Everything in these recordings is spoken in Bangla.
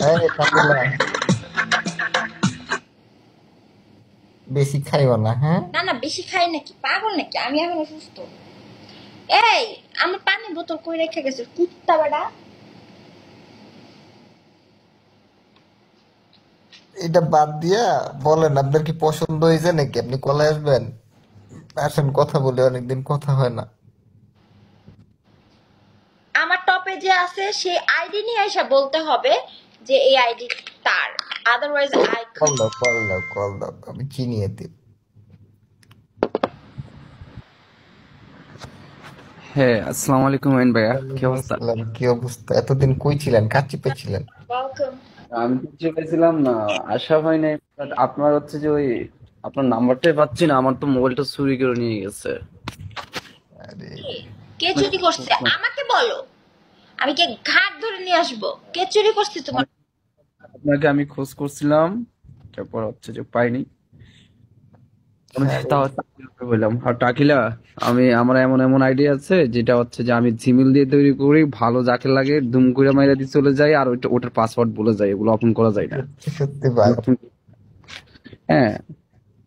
এই কাবিলা, বেশি খাইও না, হ্যাঁ? না না, বেশি খাই নাকি? পাগল নাকি? আমি এখন অসুস্থ। এই, আমার পানি বোতল কই রেখে গেছে কুত্তা বেড়া? এটা বাদ দিয়া বলেন, আপনার কি পছন্দ হয়েছে নাকি? আপনি কলে আসবেন? আসেন, কথা বলি, অনেকদিন কথা হয় না। আমার টপে যে আছে সেই আইডি নিয়ে এসে বলতে হবে যে এই আইডি তার, আদারওয়াইজ আই কল দাও, কল দাও, কল দাও, আমি চিনিয়ে দিই। হ্যাঁ, আসসালামু আলাইকুম আইন ভাইয়া, কি ওয়ালাইকুম অবস্থা? আসসালাম, কি অবস্থা? এতদিন কই ছিলেন? কাচ্চি পেয়েছিলেন? ওয়েলকাম। আমি তো চেয়েছিলাম না, আশা হয় নাই, বাট আপনার হচ্ছে যে ওই আপনার নাম্বারটাই পাচ্ছি না, আমার তো মোবাইলটা চুরি করে নিয়ে গেছে। আরে, কে চুরি করছে আমাকে বলো, আমি কে ঘাট ধরে নিয়ে আসবো? কে চুরি করছে তোমার? আপনাকে আমি খোঁজ করছিলাম, তারপর হচ্ছে যে পাইনি। আমি আরে, তাও টাকিলাকে বললাম, আর টাকিলা, আমি আমার এমন এমন আইডিয়া আছে যেটা হচ্ছে যে আমি জিমেল দিয়ে তৈরি করি, ভালো যাকে লাগে দুম করে মাইরা দিয়ে চলে যায়, আর ওটার পাসওয়ার্ড বলে যায়, এগুলো ওপেন করা যায় না। সত্যি সত্যি ভাই। হ্যাঁ,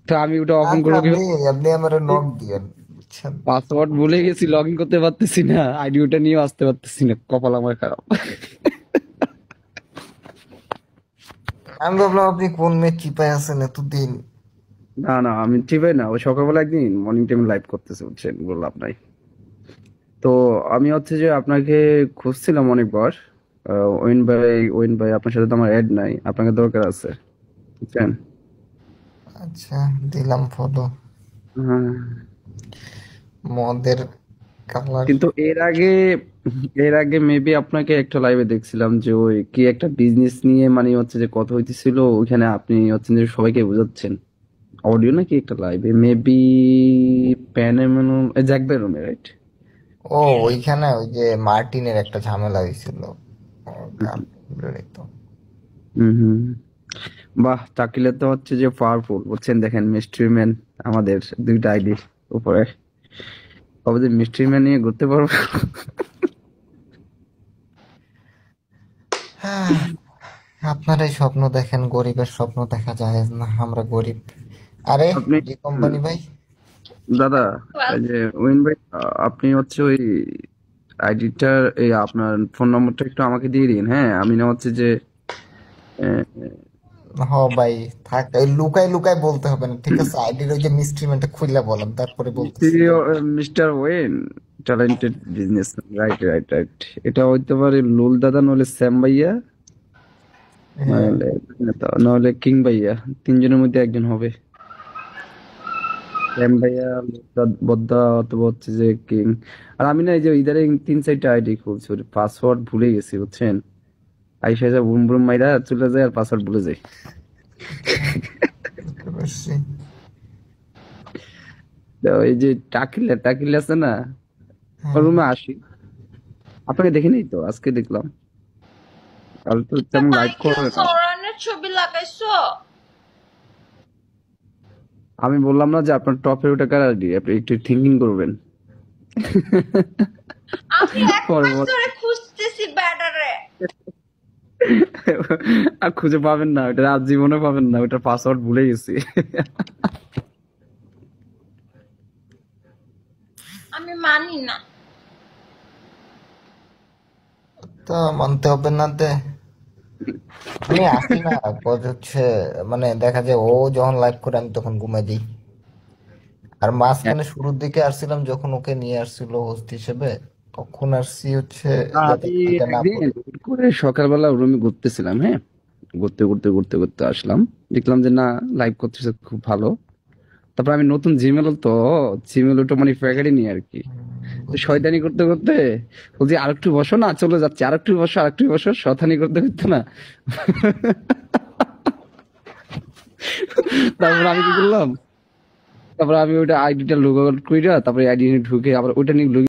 তো আমি ওটা ওপেন আচ্ছা, করবো আপনি কিভাবে? আপনি আমার নক দিয়েন, বুঝছেন? পাসওয়ার্ড ভুলে গেছি, লগ ইন করতে পারতেছি না, আইডি ওটা নিয়ে আসতে পারতেছি না, কপাল আমার খারাপ। আমি ভাবলাম আপনি কোন মেয়ে চিপায় আছেন এতদিন। না না, আমি চিবাই না, ওই সকালবেলা একদিন মর্নিং টাইম লাইভ করতেছে, বুঝছেন, বললাম নাই। তো আমি হচ্ছে যে আপনাকে খুঁজছিলাম অনেকবার। ওয়েন ভাই আপনার সাথে তো আমার অ্যাড নাই, আপনাকে দরকার আছে, বুঝছেন। আচ্ছা, দিলাম ফলো। হ্যাঁ, মদের কালার। কিন্তু এর আগে মেবি আপনাকে একটা লাইভে দেখছিলাম যে ওই কি একটা বিজনেস নিয়ে মানে হচ্ছে যে কথা হইতেছিল, ওইখানে আপনি হচ্ছেন যে সবাইকে বোঝাচ্ছেন, অডিও নাকি একটা লাইভে মেবি প্যানেমন জ্যাকবে রুমে, রাইট? ও, ওইখানে ওই যে মার্টিনের একটা ঝামেলা হয়েছিল। ওর গার্লফ্রেন্ডেরই তো। হুম হুম। বাহ, তাকিলে তো হচ্ছে যে পাওয়ারফুল, বুঝছেন, দেখেন মিস্ট্রি ম্যান আমাদের দুইটা আইডি উপরে, কবে যে মিস্ট্রি ম্যান নিয়ে ঘুরতে পারবো। হ্যাঁ, আপনারাই স্বপ্ন দেখেন, গরিবের স্বপ্ন দেখা যায় না, আমরা গরিব। আরে, আপনি জি কোম্পানি ভাই। দাদা, এই যে ওয়েন ভাই, আপনি হচ্ছে ওই আইডিটার এই আপনার ফোন নম্বরটা একটু আমাকে দিয়ে দিন, হ্যাঁ, আমি না হচ্ছে যে হ ভাই, থাক, এই লুকাই লুকাই বলতে হবে না, ঠিক আছে? আইডির ওই যে মিস্ট্রিমেন্টটা খুললে বলেন, তারপরে বলতেছি। Mister Owen, talented business, right right right, এটা হইতে পারে লুল দাদা, নলে স্যাম ভাইয়া, হ্যাঁ। নাহলে নাহলে কিং ভাইয়া, তিনজনের মধ্যে একজন হবে। স্যাম ভাইয়া, বদ্দা, অথবা হচ্ছে যে কিং। আর আমি না এই যে ইদারে 3-4টা আইডি খুলছি, ওর পাসওয়ার্ড ভুলে গেছি, বুঝছেন। আইসা যা বুম বুম মাইরা চলে যায় আর পাসওয়ার্ড ভুলে যায়। আচ্ছা, বুঝতে পারছি। তো এই যে টাকিল আছে না, ওর হ্যাঁ। রুমে আসি, আপনাকে দেখি নাই তো, আজকে দেখলাম, তাহলে তো তেমন লাইভ মাইকেল করে না। সরানের ছবি লাগাইছো? আমি বললাম না যে আপনার টপের ওটা কার আইডি, আপনি একটু থিঙ্কিং করবেন। আমি এক পরে মাস ধরে খুঁজতেছি ব্যাটারে। আর খুঁজে পাবেন না, ওটা আজ জীবনে পাবেন না, ওটার পাসওয়ার্ড ভুলে গেছি। আমি মানি না। তো মানতে হবে না তে। আমি আসি না, কজ হচ্ছে, মানে দেখা যায় ও যখন লাইভ করে আমি তখন ঘুমাই দিই। আর মাঝখানে শুরুর দিকে আসছিলাম যখন ওকে নিয়ে আসছিল হোস্ট হিসেবে, তখন আসছি হচ্ছে যাতে আমি এটা না একদিন পড়ে। হুট করে সকালবেলা রুমে ঘুরতেছিলাম, হ্যাঁ, ঘুরতে ঘুরতে ঘুরতে ঘুরতে আসলাম, দেখলাম যে না, লাইভ করতেছে খুব ভালো। তারপর আমি নতুন জিমেল তো, জিমেল ওটা মানে প্যাকেটে নিয়ে আর কি, তো বুঝছি। শয়তানি করতে করতে বলছি আরেকটু বসো না, চলে যাচ্ছে, আরেকটু বসো, শয়তানি করতে করতে না। তারপর আমি কি করলাম, তারপর আমি ওইটা আইডিটা লগ আউট কইরা তারপরে আইডি ঢুকে আবার ওইটা নিয়ে